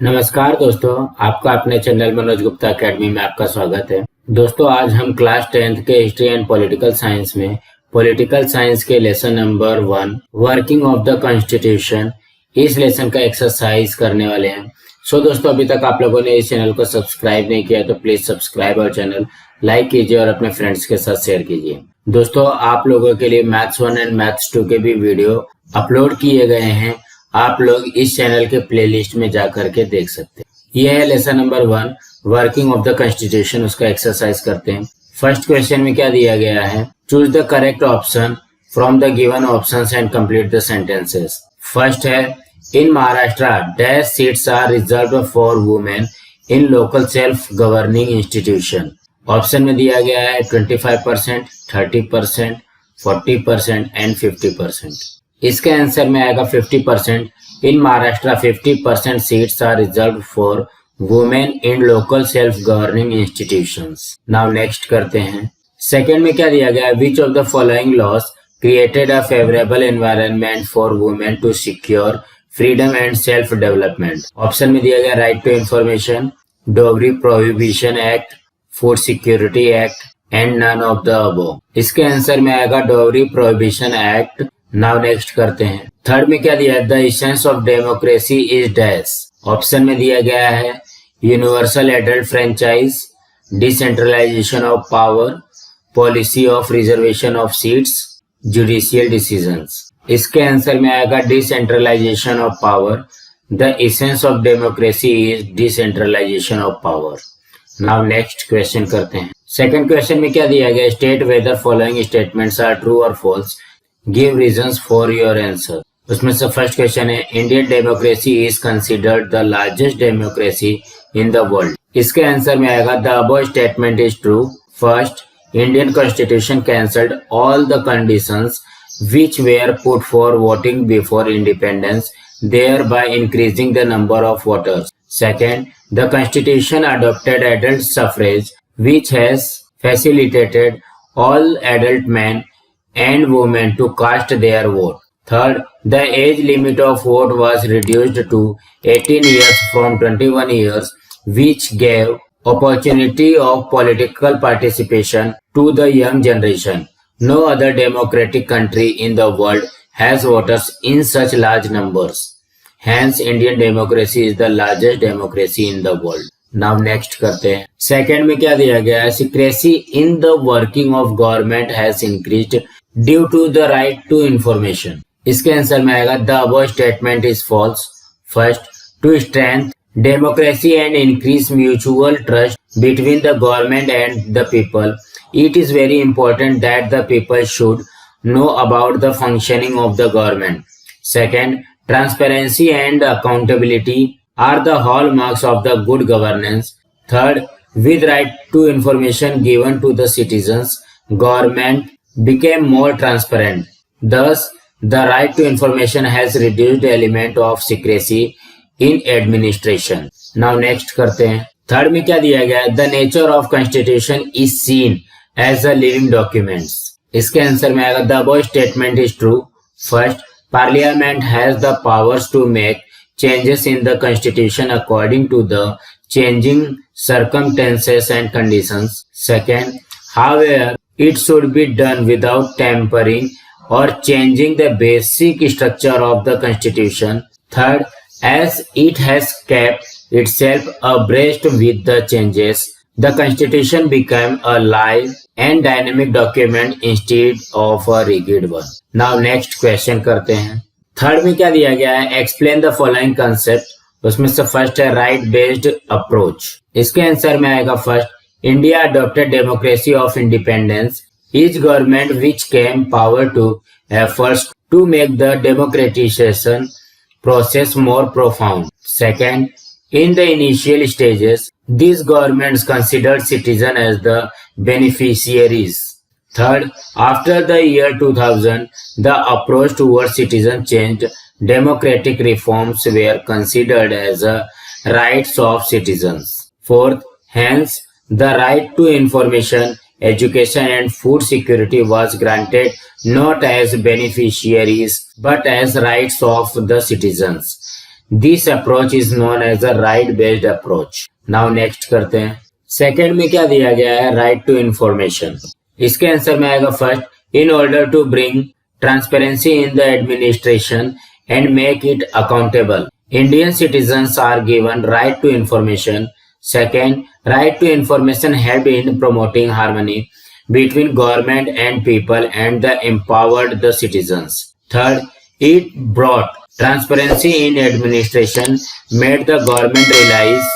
नमस्कार दोस्तों, आपका अपने चैनल मनोज गुप्ता एकेडमी में आपका स्वागत है। दोस्तों, आज हम क्लास 10th के हिस्ट्री एंड पॉलिटिकल साइंस में पॉलिटिकल साइंस के lesson number 1 working of the constitution इस लेसन का एक्सरसाइज करने वाले हैं। दोस्तों, अभी तक आप लोगों ने इस चैनल को सब्सक्राइब नहीं किया तो प्लीज सब्सक्राइब और चैनल लाइक कीजिए और अपने फ्रेंड्स के साथ शेयर कीजिए। दोस्तों, आप लोगों के लिए मैथ्स 1 एंड मैथ्स 2 के भी वीडियो अपलोड किए गए हैं। आप लोग इस चैनल के प्लेलिस्ट में जाकर के देख सकते हैं। यह है lesson number 1 working of the constitution, उसका एक्सरसाइज करते हैं। फर्स्ट क्वेश्चन में क्या दिया गया है? Choose the correct option from the given options and complete the sentences. First है in Maharashtra dash seats are reserved for women in local self governing institution. Option में दिया गया है 25%, 30%, 40% एंड 50%। इसके आंसर में आएगा 50%। In Maharashtra 50% seats are reserved for women in local self governing institutions. Now next करते हैं। सेकंड में क्या दिया गया है? Which of the following laws created a favourable environment for women to secure freedom and self development. Option में दिया गया right to information, dowry prohibition act, food security act and none of the above. इसके answer में आएगा dowry prohibition act. Now next करते हैं। Third में क्या दिया है? The essence of democracy is dash. Option में दिया गया है universal adult franchise, decentralisation of power, policy of reservation of seats, judicial decisions. इसके आंसर में आएगा decentralisation of power. The essence of democracy is decentralisation of power. Now next question करते हैं। Second question में क्या दिया गया? State whether following statements are true और false, give reasons for your answer. उसमें से फर्स्ट क्वेश्चन है Indian democracy is considered the largest democracy in the world. इसके आंसर में आएगा the above statement is true. First, Indian constitution cancelled all the conditions which were put for voting before independence, thereby increasing the number of voters. Second, the constitution adopted adult suffrage, which has facilitated all adult men and women to cast their vote. Third, the age limit of vote was reduced to 18 years from 21 years, which gave opportunity of political participation to the young generation. No other democratic country in the world has voters in such large numbers. Hence, Indian democracy is the largest democracy in the world. Now next करते हैं। Second में क्या दिया गया है? Secrecy in the working of government has increased due to the right to information. इसके answer में आएगा the above statement is false. First, to strengthen democracy and increase mutual trust between the government and the people, it is very important that the people should know about the functioning of the government. Second, transparency and accountability are the hallmarks of the good governance. Third, with right to information given to the citizens, government became more transparent. Thus, the right to information has reduced the element of secrecy in administration. Now next करते हैं। Third में क्या दिया गया है? The nature of constitution is seen as a living documents. इसके answer में आएगा the above statement is true. First, Parliament has the powers to make changes in the constitution according to the changing circumstances and conditions. Second, however, it should be done without tampering or changing the basic structure of the constitution. Third, as it has kept itself abreast with the changes, the constitution became a live and dynamic document instead of a rigid one. Now next question करते हैं। Third में क्या दिया गया है? Explain the following concept. उसमें से first है right based approach. इसके आंसर में आएगा first, India adopted democracy of independence. Each government which came power to efforts to make the democratization process more profound. Second, in the initial stages, these governments considered citizens as the beneficiaries. Third, after the year 2000, the approach towards citizens changed. Democratic reforms were considered as rights of citizens. Fourth, hence, the right to information, education and food security was granted not as beneficiaries but as rights of the citizens. This approach is known as a right based approach. Now next करते हैं। Second में क्या दिया गया है, right to information. इसके answer में आएगा first, in order to bring transparency in the administration and make it accountable, Indian citizens are given right to information. Second, right to information helped in promoting harmony between government and people and empowered the citizens. Third, it brought transparency in administration, made the government realize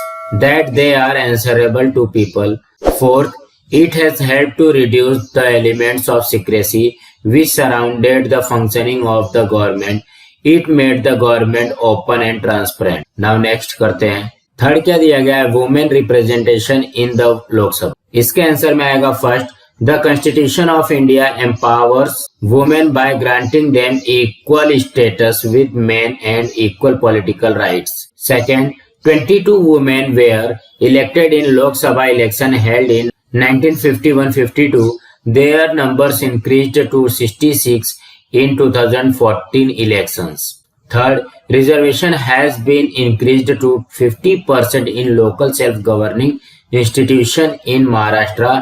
that they are answerable to people. Fourth, it has helped to reduce the elements of secrecy which surrounded the functioning of the government. It made the government open and transparent. Now next करते हैं। Third क्या दिया गया है, women representation in the Lok Sabha. इसके answer में आएगा first, the constitution of India empowers women bye granting them equal status with main and equal political rights. Second, 22 women were elected in Lok Sabha election held in 1951-52. Their numbers increased to 66 in 2014 elections. Third, reservation has been increased to 50% in local self-governing institution in Maharashtra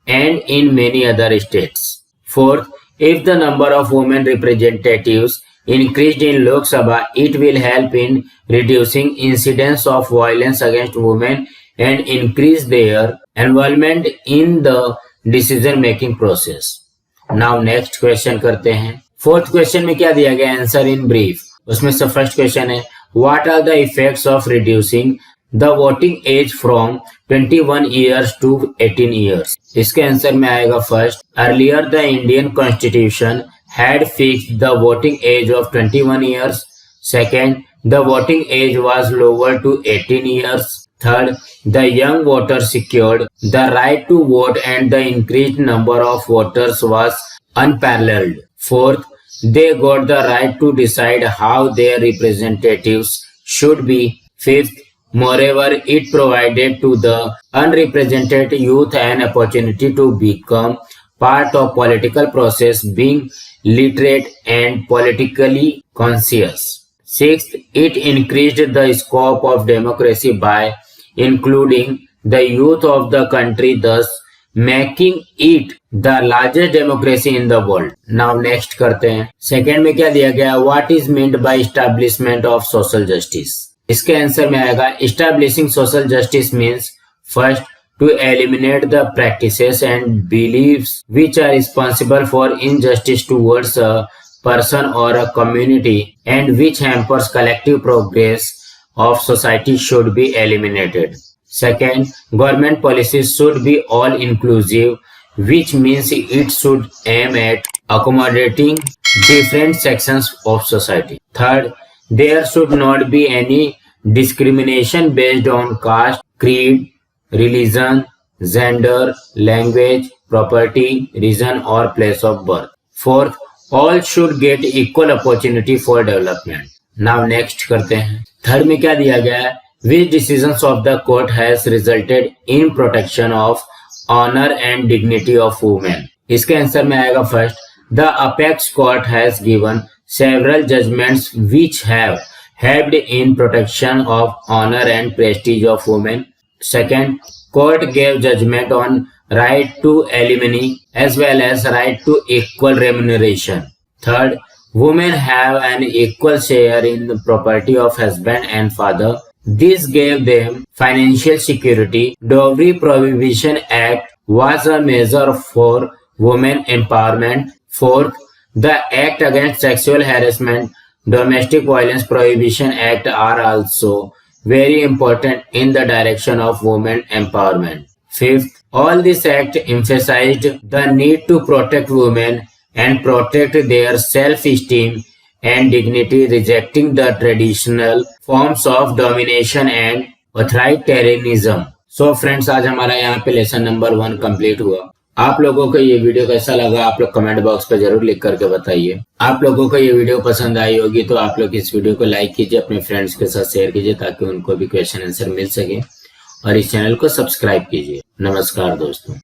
and in many other states. Fourth, if the number of women representatives increased in Lok Sabha, it will help in reducing incidents of violence against women and increase their involvement in the decision-making process. Now next question करते हैं। Fourth question में क्या दिया गया, answer in brief. उसमें से first question है, what are the effects of reducing the voting age from 21 years to 18 years. इसके आंसर में आएगा first, earlier the Indian constitution had fixed the voting age of 21 years. Second, the voting age was lowered to 18 years. Third, the young voters secured the right to vote and the increased number of voters was unparalleled. Fourth, they got the right to decide how their representatives should be. Fifth, moreover, it provided to the unrepresented youth an opportunity to become part of political process, being literate and politically conscious. Sixth, it increased the scope of democracy by including the youth of the country, thus making it the largest democracy in the world. Now next करते हैं। Second में क्या दिया गया, what is meant by establishment of social justice। इसके answer में आएगा, establishing social justice means first, to eliminate the practices and beliefs which are responsible for injustice towards a person or a community and which hampers collective progress of society should be eliminated. Second, government policies should be all inclusive, which means it should aim at accommodating different sections of society. Third, there should not be any discrimination based on caste, creed, religion, gender, language, property, region or place of birth. Fourth, all should get equal opportunity for development. Now next करते हैं। Third में क्या दिया गया है, which decisions of the court has resulted in protection of honor and dignity of women। इसके answer में आएगा first, the apex court has given several judgments which have helped in protection of honor and prestige of women. Second, court gave judgment on right to alimony as well as right to equal remuneration. Third, women have an equal share in the property of husband and father. This gave them financial security. Dowry Prohibition Act was a measure for women empowerment. Fourth, the Act Against Sexual Harassment, Domestic Violence Prohibition Act are also very important in the direction of women empowerment. Fifth, all this act emphasized the need to protect women and protect their self-esteem and dignity, rejecting the traditional forms of domination and authoritarianism. So friends, आज हमारा यहाँ पे lesson number 1 complete हुआ। आप लोगों को ये video कैसा लगा, आप लोग कमेंट बॉक्स पे जरूर लिख करके बताइए। आप लोगों को ये वीडियो पसंद आई होगी तो आप लोग इस वीडियो को लाइक कीजिए, अपने फ्रेंड्स के साथ शेयर कीजिए ताकि उनको भी क्वेश्चन आंसर मिल सके, और इस चैनल को सब्सक्राइब कीजिए। नमस्कार दोस्तों।